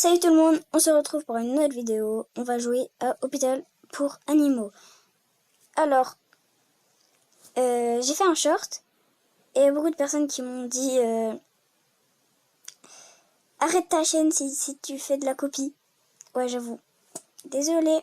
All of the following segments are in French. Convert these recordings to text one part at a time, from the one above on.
Salut tout le monde, on se retrouve pour une nouvelle vidéo. On va jouer à Hôpital pour animaux. Alors, j'ai fait un short et il y a beaucoup de personnes qui m'ont dit arrête ta chaîne si tu fais de la copie. Ouais, j'avoue. Désolée,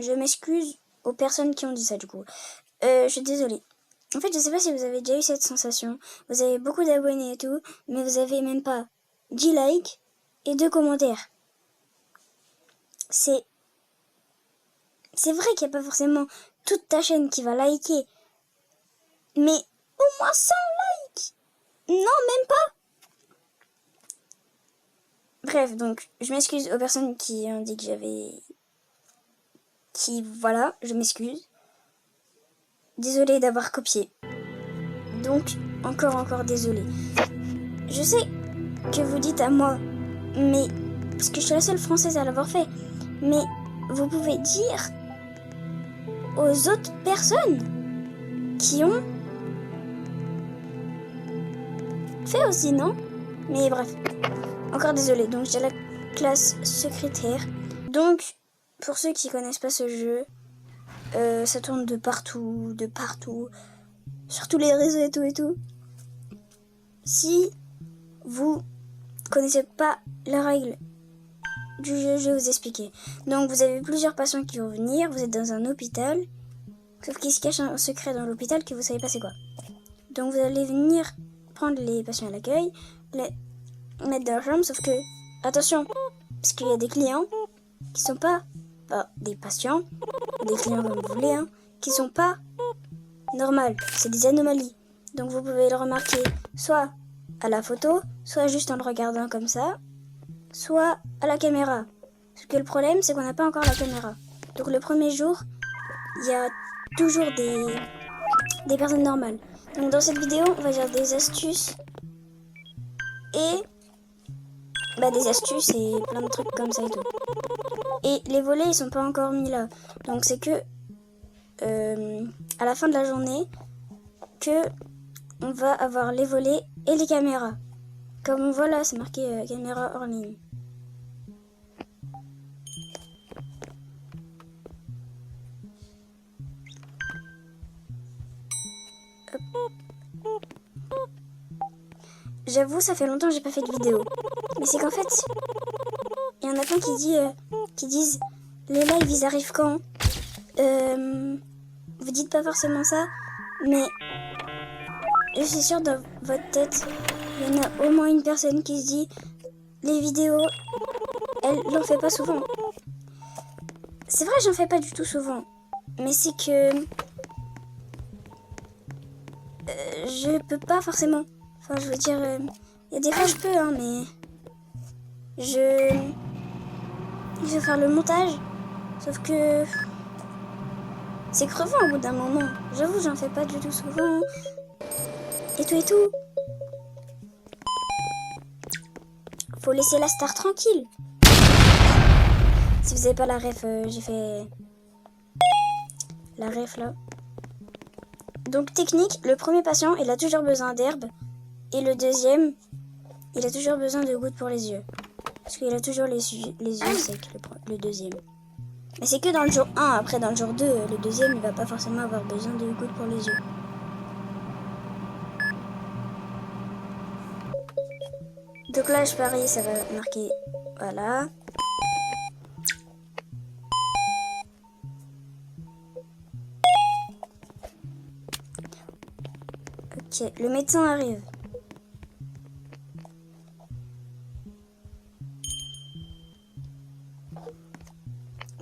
je m'excuse aux personnes qui ont dit ça du coup. Je suis désolée. En fait, je sais pas si vous avez déjà eu cette sensation. Vous avez beaucoup d'abonnés et tout, mais vous avez même pas 10 likes et 2 commentaires. C'est vrai qu'il n'y a pas forcément toute ta chaîne qui va liker, mais au moins 100 likes. Non, même pas. Bref, donc, je m'excuse aux personnes qui ont dit que voilà, je m'excuse. Désolée d'avoir copié. Donc, encore désolée. Je sais que vous dites à moi, mais... parce que je suis la seule française à l'avoir fait. Mais vous pouvez dire aux autres personnes qui ont fait aussi, non? Mais bref, encore désolé. Donc j'ai la classe secrétaire. Donc pour ceux qui connaissent pas ce jeu, ça tourne de partout, sur tous les réseaux et tout. Si vous connaissez pas la règle du jeu, je vais vous expliquer. Donc vous avez plusieurs patients qui vont venir, vous êtes dans un hôpital, sauf qu'il se cache un secret dans l'hôpital que vous savez pas c'est quoi. Donc vous allez venir prendre les patients à l'accueil, les mettre dans leur chambre, sauf que, attention, parce qu'il y a des clients qui sont pas des patients, des clients comme vous voulez, qui sont pas normales, c'est des anomalies. Donc vous pouvez le remarquer soit à la photo, soit juste en le regardant comme ça, soit à la caméra. Parce que le problème, c'est qu'on n'a pas encore la caméra. Donc le premier jour, il y a toujours des personnes normales. Donc dans cette vidéo, on va dire des astuces et des astuces et plein de trucs comme ça et tout. Et les volets, ils sont pas encore mis là. Donc c'est que à la fin de la journée que on va avoir les volets et les caméras. Comme on voit là, c'est marqué caméra hors ligne. J'avoue, ça fait longtemps que j'ai pas fait de vidéo. Mais c'est qu'en fait, il y en a plein qui disent les lives ils arrivent quand? Vous dites pas forcément ça, mais je suis sûre dans votre tête, il y en a au moins une personne qui se dit les vidéos, elle n'en fait pas souvent. C'est vrai, j'en fais pas du tout souvent, mais c'est que je peux pas forcément. Enfin, je veux dire, il y a des fois je peux, mais je vais faire le montage, sauf que c'est crevant au bout d'un moment. J'avoue, j'en fais pas du tout souvent. Et tout. Faut laisser la star tranquille. Si vous avez pas la ref, j'ai fait la ref là. Donc technique, le premier patient, il a toujours besoin d'herbe. Et le deuxième, il a toujours besoin de gouttes pour les yeux. Parce qu'il a toujours les yeux secs, le deuxième. Mais c'est que dans le jour 1, après dans le jour 2, le deuxième, il va pas forcément avoir besoin de gouttes pour les yeux. Donc là, je parie, ça va marquer, voilà. Ok, le médecin arrive.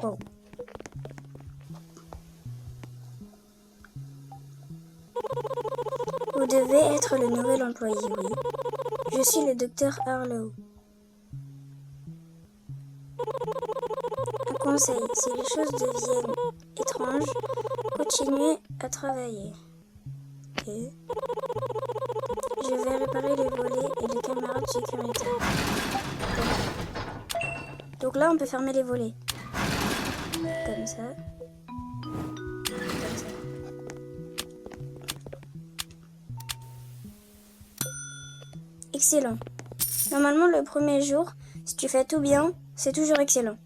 Wow. Vous devez être le nouvel employé, oui. Je suis le docteur Harlow. Un conseil, si les choses deviennent étranges, continuez à travailler. Et je vais réparer les volets et les caméras de sécurité. Donc là, on peut fermer les volets. Comme ça. Comme ça. Excellent. Normalement, le premier jour, Si tu fais tout bien, c'est toujours excellent.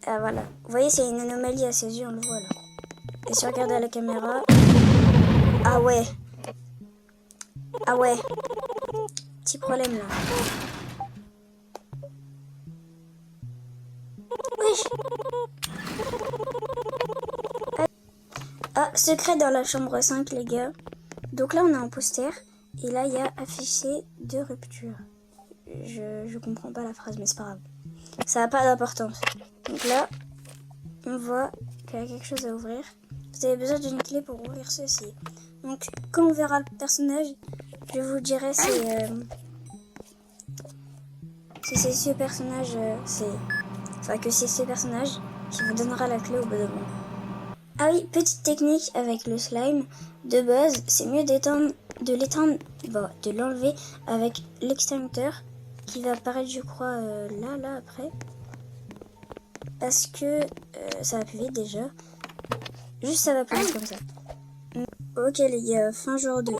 Ah voilà. Vous voyez, c'est une anomalie à ses yeux, on le voit là. Et si vous regardez à la caméra... Ah ouais. Ah ouais. Petit problème là. Oui. Ah, secret dans la chambre 5, les gars. Donc là, on a un poster. Et là, il y a affiché de rupture. Je comprends pas la phrase, mais c'est pas grave. Ça n'a pas d'importance. Donc là, on voit qu'il y a quelque chose à ouvrir. Vous avez besoin d'une clé pour ouvrir ceci. Donc, quand on verra le personnage, je vous dirai si c'est ce personnage, que c'est ce personnage qui vous donnera la clé au bout de moment. Ah oui, petite technique avec le slime. De base, c'est mieux de l'enlever avec l'extincteur qui va apparaître, je crois, là après. Parce que ça va plus vite déjà. Juste ça va plus vite comme ça. Ok les gars, fin jour 2. Jour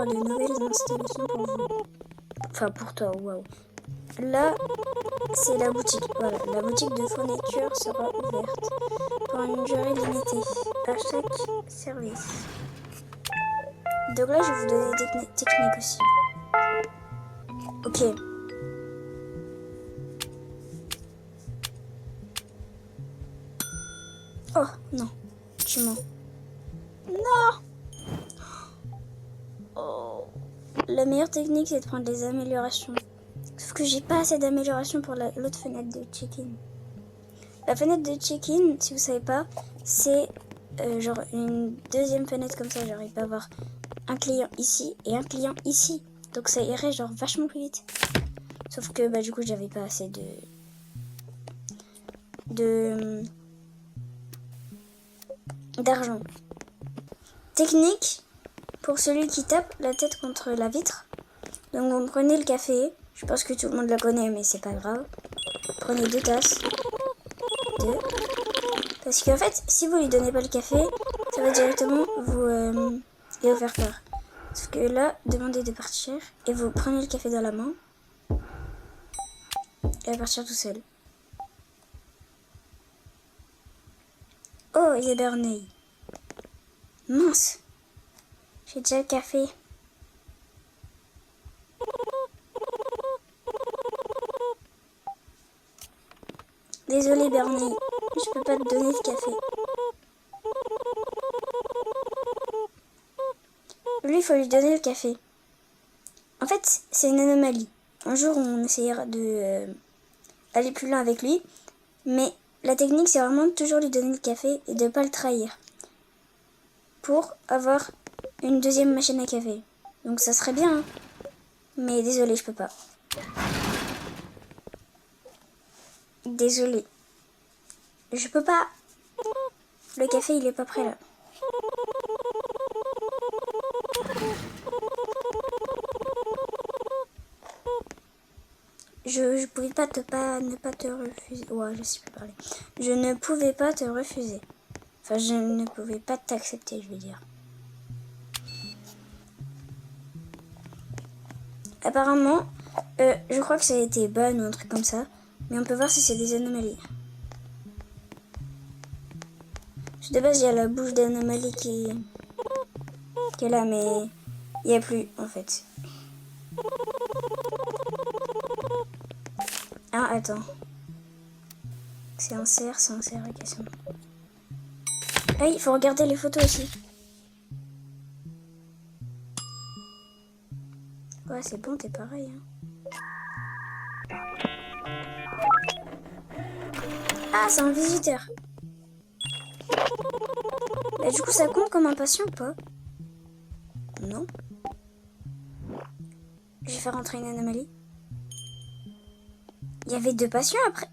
de nouvelles installations pour vous. Enfin pour toi, waouh. Là, c'est la boutique. Voilà, la boutique de fourniture sera ouverte pour une durée limitée à chaque service. Donc là, je vais vous donner des techniques aussi. Ok. Oh, non. Tu mens. Non. Oh. La meilleure technique, c'est de prendre des améliorations. Sauf que j'ai pas assez d'améliorations pour l'autre fenêtre de check-in. La fenêtre de check-in, si vous savez pas, c'est genre une deuxième fenêtre comme ça. Genre, il peut avoir un client ici et un client ici. Donc ça irait genre vachement plus vite. Sauf que bah du coup, j'avais pas assez d'argent. Technique pour celui qui tape la tête contre la vitre. Donc vous prenez le café. Je pense que tout le monde la connaît, mais c'est pas grave. Prenez 2 tasses. 2. Parce qu'en fait, si vous lui donnez pas le café, ça va directement vous faire peur. Sauf que là, demandez de partir et vous prenez le café dans la main. Et va partir tout seul. Oh, il y a Barney. Mince. J'ai déjà le café. Désolé Bernie, je peux pas te donner de café. Lui, il faut lui donner le café. En fait, c'est une anomalie. Un jour, on essayera de aller plus loin avec lui. Mais la technique, c'est vraiment de toujours lui donner le café et de ne pas le trahir. Pour avoir une deuxième machine à café. Donc ça serait bien, hein. Mais désolé, je peux pas. Désolé. Je peux pas. Le café, il est pas prêt là. Je pouvais pas ne pas te refuser. Ouais, je sais plus parler. Je ne pouvais pas te refuser. Enfin, je ne pouvais pas t'accepter, je veux dire. Apparemment, je crois que ça a été ban ou un truc comme ça. Mais on peut voir si c'est des anomalies. De base, il y a la bouche d'anomalie qui est là, mais il n'y a plus en fait. Ah, attends. C'est un cerf, question. Ah, il faut regarder les photos aussi. Ouais, c'est bon, t'es pareil. Hein. Ah, c'est un visiteur. Et du coup, ça compte comme un patient ou pas? Non. Je vais faire rentrer une anomalie. Il y avait 2 patients après.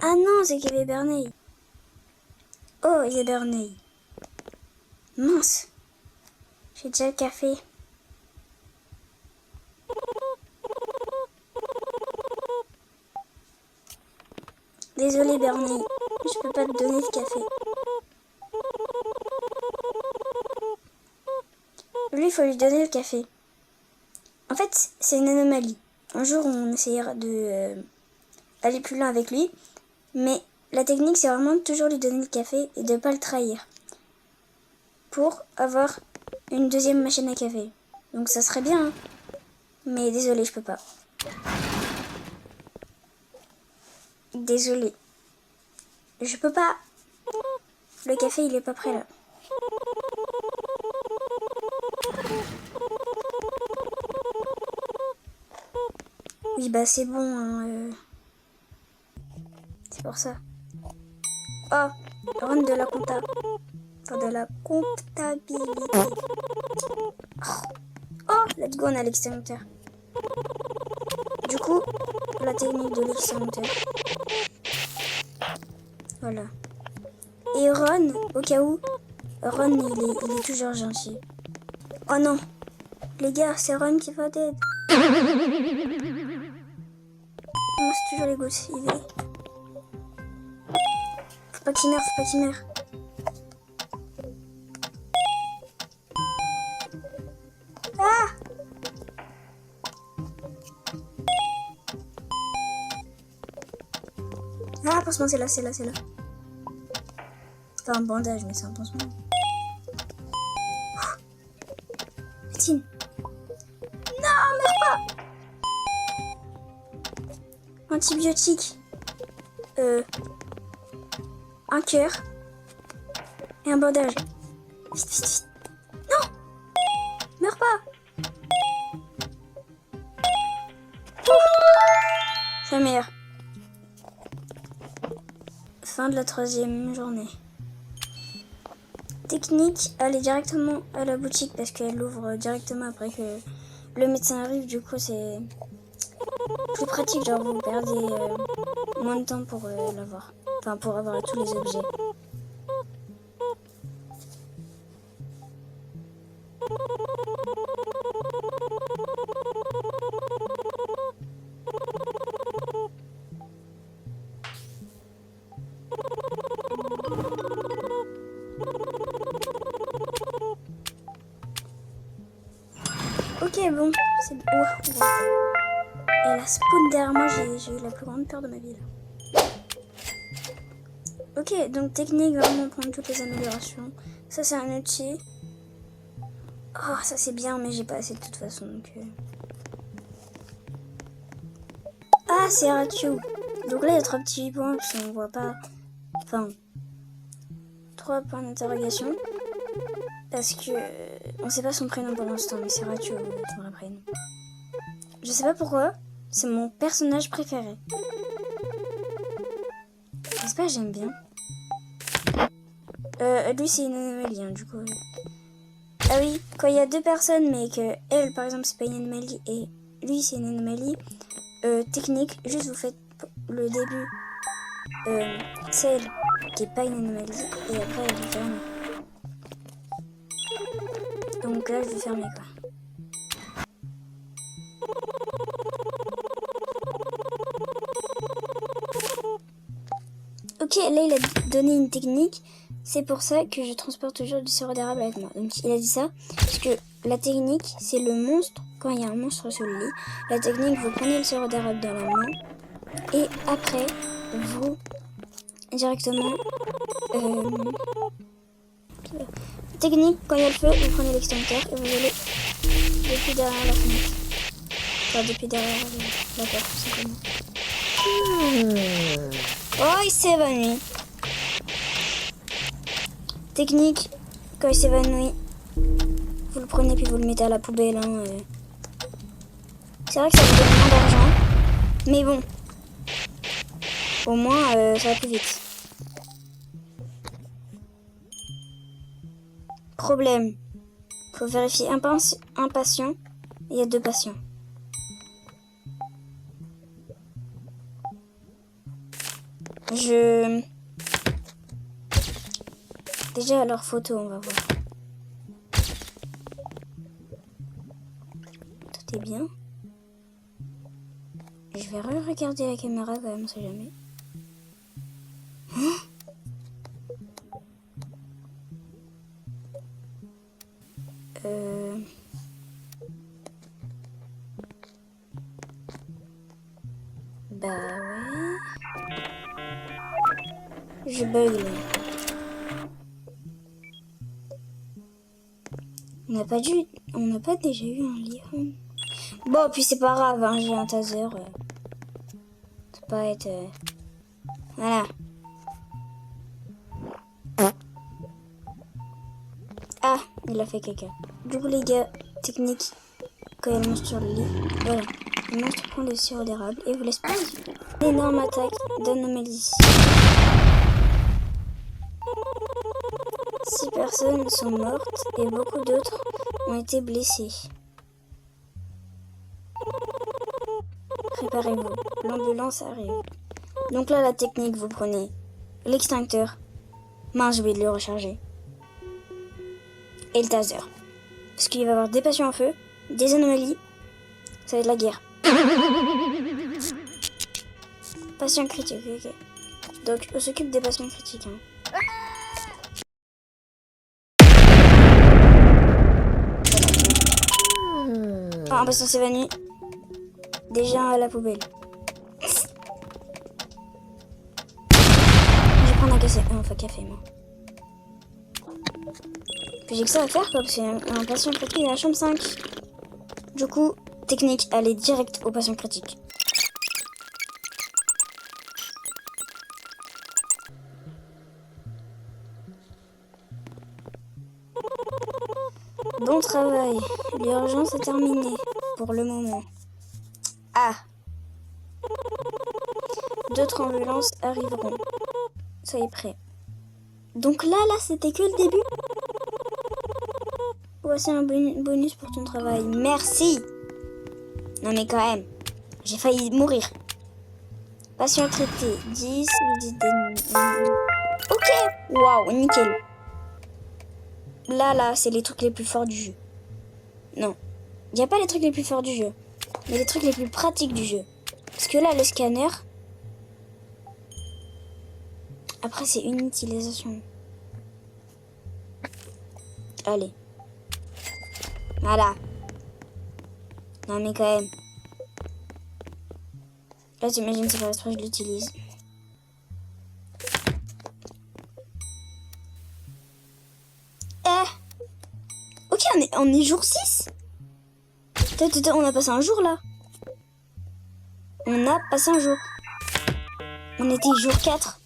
Ah non, c'est qu'il y avait Barney. Oh, il y a Barney. Mince. J'ai déjà le café. Désolé Barney, je peux pas te donner de café. Lui, il faut lui donner le café. En fait, c'est une anomalie. Un jour, on essayera de aller plus loin avec lui. Mais la technique, c'est vraiment de toujours lui donner le café et de ne pas le trahir. Pour avoir une deuxième machine à café. Donc ça serait bien, hein. Mais désolé, je peux pas. Désolé. Je peux pas. Le café, il est pas prêt là. Oui, bah c'est bon, hein, c'est pour ça. Oh, run de la compta. Enfin, de la comptabilité. Oh, let's go, on a l'extincteur. Du coup, la technique de l'extincteur. Voilà. Et Ron, au cas où, Ron, il est toujours gentil. Oh non, les gars, c'est Ron qui va d'aide. Moi, c'est toujours les gosses, il est... Faut pas qu'il meure, faut pas qu'il meure. Ah! Ah, pansement, c'est là, c'est là, c'est là. Enfin, un bandage, mais c'est un pansement. Médecine. Non, meurs pas! Antibiotique. Un cœur. Et un bandage. Vite, vite, vite. Non! Meurs pas! Sa mère. Fin de la 3e journée. Technique, aller directement à la boutique parce qu'elle ouvre directement après que le médecin arrive. Du coup, c'est plus pratique. Genre, vous perdez moins de temps pour l'avoir. Enfin, pour avoir tous les objets. Ok, bon, c'est bon. Et la spawn derrière moi, j'ai eu la plus grande peur de ma vie là. Ok, donc technique, vraiment prendre toutes les améliorations. Ça, c'est un outil. Oh, ça c'est bien, mais j'ai pas assez de toute façon. Donc, Ah, c'est ratio. Donc là, il y a 3 petits points, parce qu'on voit pas. Enfin, 3 points d'interrogation. Parce que on sait pas son prénom pour l'instant, mais c'est ratio, son vrai prénom. Je sais pas pourquoi, c'est mon personnage préféré. N'est-ce pas, j'aime bien. Lui, c'est une anomalie, hein, du coup. Ah oui, quand il y a 2 personnes, mais que elle, par exemple, c'est pas une anomalie, et lui, c'est une anomalie, technique, juste vous faites le début, celle qui est pas une anomalie, et après, elle vous ferme. Donc là, je vais fermer, quoi. Ok, là, il a donné une technique. C'est pour ça que je transporte toujours du sirop d'érable avec moi. Donc il a dit ça, parce que la technique, c'est le monstre, quand il y a un monstre sur le lit. La technique, vous prenez le sirop d'érable dans la main, et après, vous, directement, technique, quand il y a le feu, vous prenez l'extincteur, et vous allez depuis derrière la fenêtre. Enfin, depuis derrière la porte, tout simplement. Oh, il s'est évanoui. Technique, quand il s'évanouit, vous le prenez puis vous le mettez à la poubelle. Hein, C'est vrai que ça vous donne moins d'argent, mais bon, au moins ça va plus vite. Problème, faut vérifier un patient, il y a 2 patients. Déjà leur photo, on va voir. Tout est bien. Je vais regarder la caméra quand même, on sait jamais. Bah ouais. Je bug là. On n'a pas déjà eu un livre. Bon, puis c'est pas grave, hein, j'ai un taser. Ça peut pas être... Voilà. Ah, il a fait caca. Du coup, les gars, technique, quand il y a le monstre sur le lit, voilà. Le monstre prend le sirop d'érable et vous laisse passer. Énorme attaque d'anomalie. 6 personnes sont mortes et beaucoup d'autres ont été blessées. Préparez-vous, l'ambulance arrive. Donc là, la technique, vous prenez l'extincteur. Mince, j'ai oublié de le recharger. Et le taser. Parce qu'il va y avoir des patients en feu, des anomalies. Ça va être la guerre. Patients critiques, ok. Donc, on s'occupe des patients critiques. Hein. Ah, un patient s'évanouit. Déjà à la poubelle. Je vais prendre un café. Enfin, café, moi. Puis j'ai que ça à faire, quoi, parce qu'il y a un patient critique dans la chambre 5. Du coup, technique, aller direct au patient critique. Bon travail. L'urgence est terminée. Pour le moment. Ah. D'autres ambulances arriveront. Soyez prêts. Donc là, c'était que le début. Voici un bonus pour ton travail. Merci. Non mais quand même, j'ai failli mourir. Patient traité. 10, visite d'ennemis. Ok. Waouh, nickel. Là, c'est les trucs les plus forts du jeu. Non. Il n'y a pas les trucs les plus forts du jeu. Mais les trucs les plus pratiques du jeu. Parce que là, le scanner... Après, c'est une utilisation. Allez. Voilà. Non, mais quand même. Là, t'imagines, c'est pas exprès que je l'utilise. Ok, on est jour 6. On a passé un jour, là. On a passé un jour. On était jour 4.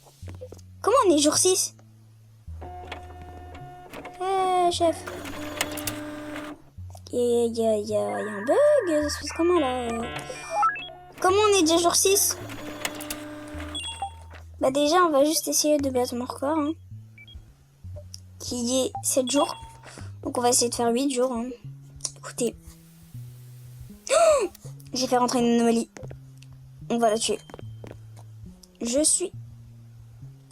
Comment on est jour 6? Chef. Il y a un bug. Ça se passe comment, là? Comment on est déjà jour 6? Bah déjà, on va juste essayer de battre mon record. Hein, qui est 7 jours. Donc on va essayer de faire 8 jours. Hein. Écoutez. Oh, j'ai fait rentrer une anomalie. On va la tuer. Je suis...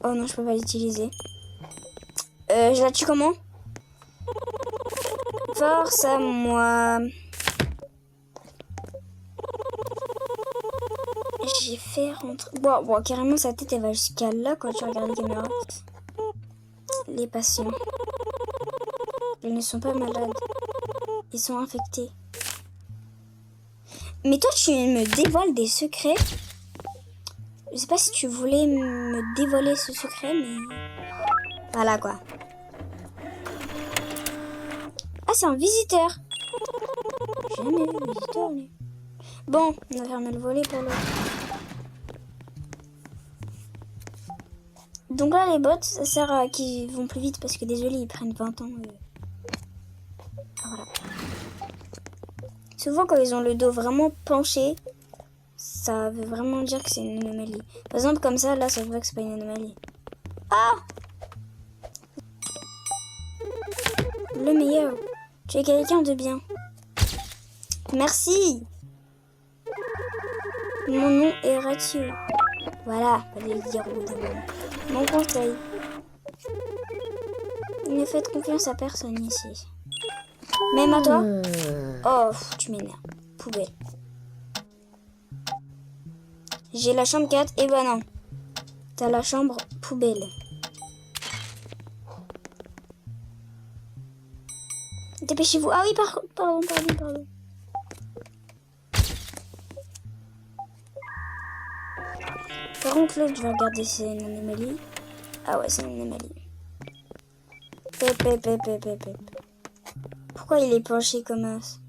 Oh non, je peux pas l'utiliser. Je la tue comment? Force à moi. J'ai fait rentrer... Bon, carrément, sa tête, elle va jusqu'à là quand tu regardes les caméras. Les patients. Ils ne sont pas malades. Ils sont infectés. Mais toi, tu me dévoiles des secrets. Je sais pas si tu voulais me dévoiler ce secret, mais... Voilà, quoi. Ah, c'est un visiteur. J'ai jamais vu un visiteur, lui. Bon, on va fermer le volet pour l'autre. Donc là, les bots, ça sert à qu'ils vont plus vite parce que désolé, ils prennent 20 ans. Voilà. Souvent, quand ils ont le dos vraiment penché, ça veut vraiment dire que c'est une anomalie. Par exemple, comme ça, là, ça voit que c'est pas une anomalie. Ah! Le meilleur. Tu es quelqu'un de bien. Merci. Mon nom est Ratio. Voilà, fallait le dire au bout d'un moment. Mon conseil. Ne faites confiance à personne ici. Même à toi? Oh, tu m'énerves. Poubelle. J'ai la chambre 4. Et bah non. T'as la chambre poubelle. Dépêchez-vous. Ah oui, pardon. Par contre, l'autre, je vais regarder si c'est une anomalie. Ah ouais, c'est une anomalie. Pep. Pourquoi il est penché comme as?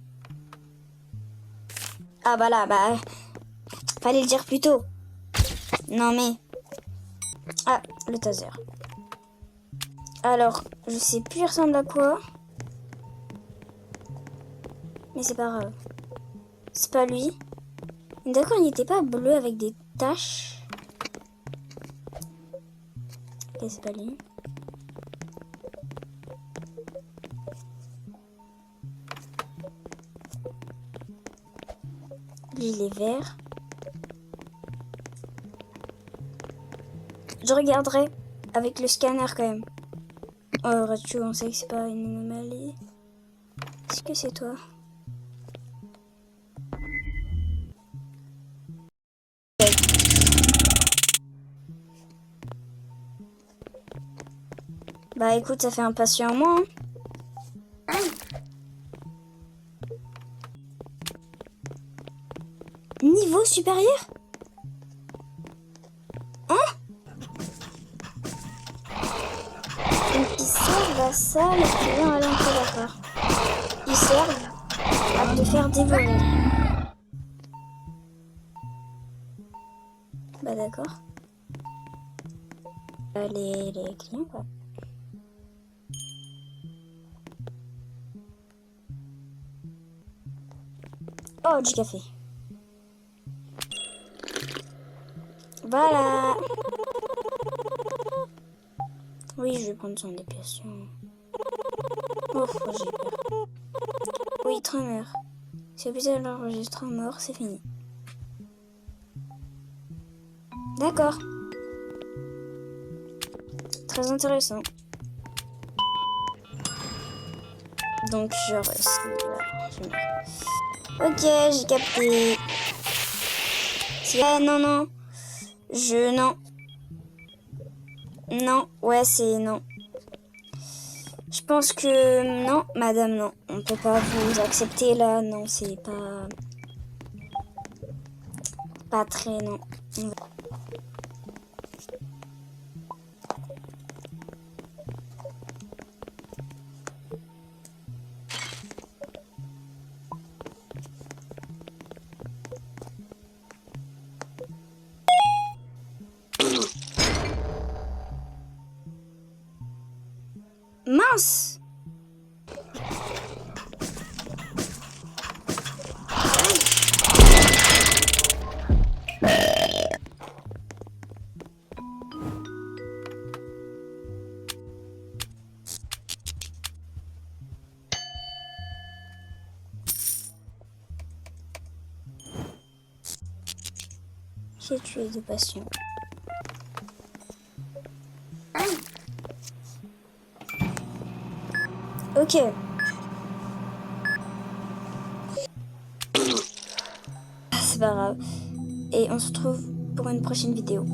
Ah bah là, bah... Fallait le dire plus tôt. Non mais... Ah, le taser. Alors, je sais plus il ressemble à quoi. Mais c'est pas grave. C'est pas lui. D'accord, il n'était pas bleu avec des taches. Ok, c'est pas lui. Lui, il est vert. Je regarderai avec le scanner quand même. Oh, Ratchu, on sait que c'est pas une anomalie. Est-ce que c'est toi? Bah écoute, ça fait un patient en moins. Hein. Niveau supérieur? Hein? Donc ils servent à ça, le client à l'entrée, d'accord. Ils servent à te faire dévorer. Bah d'accord. Les clients quoi. Oh, du café. Voilà. Oui, je vais prendre son dépiation. Oh, j'ai peur. Oui, tremeur. Si l'hôpital enregistre mort, c'est fini. D'accord. Très intéressant. Donc, genre, ok, j'ai capté. Non. Non, ouais, c'est non. Je pense que non, madame, non. On peut pas vous accepter là. Non, c'est pas... Pas très, non. Mince! J'ai tué 2 patients. Ok. C'est pas grave. Et on se retrouve pour une prochaine vidéo.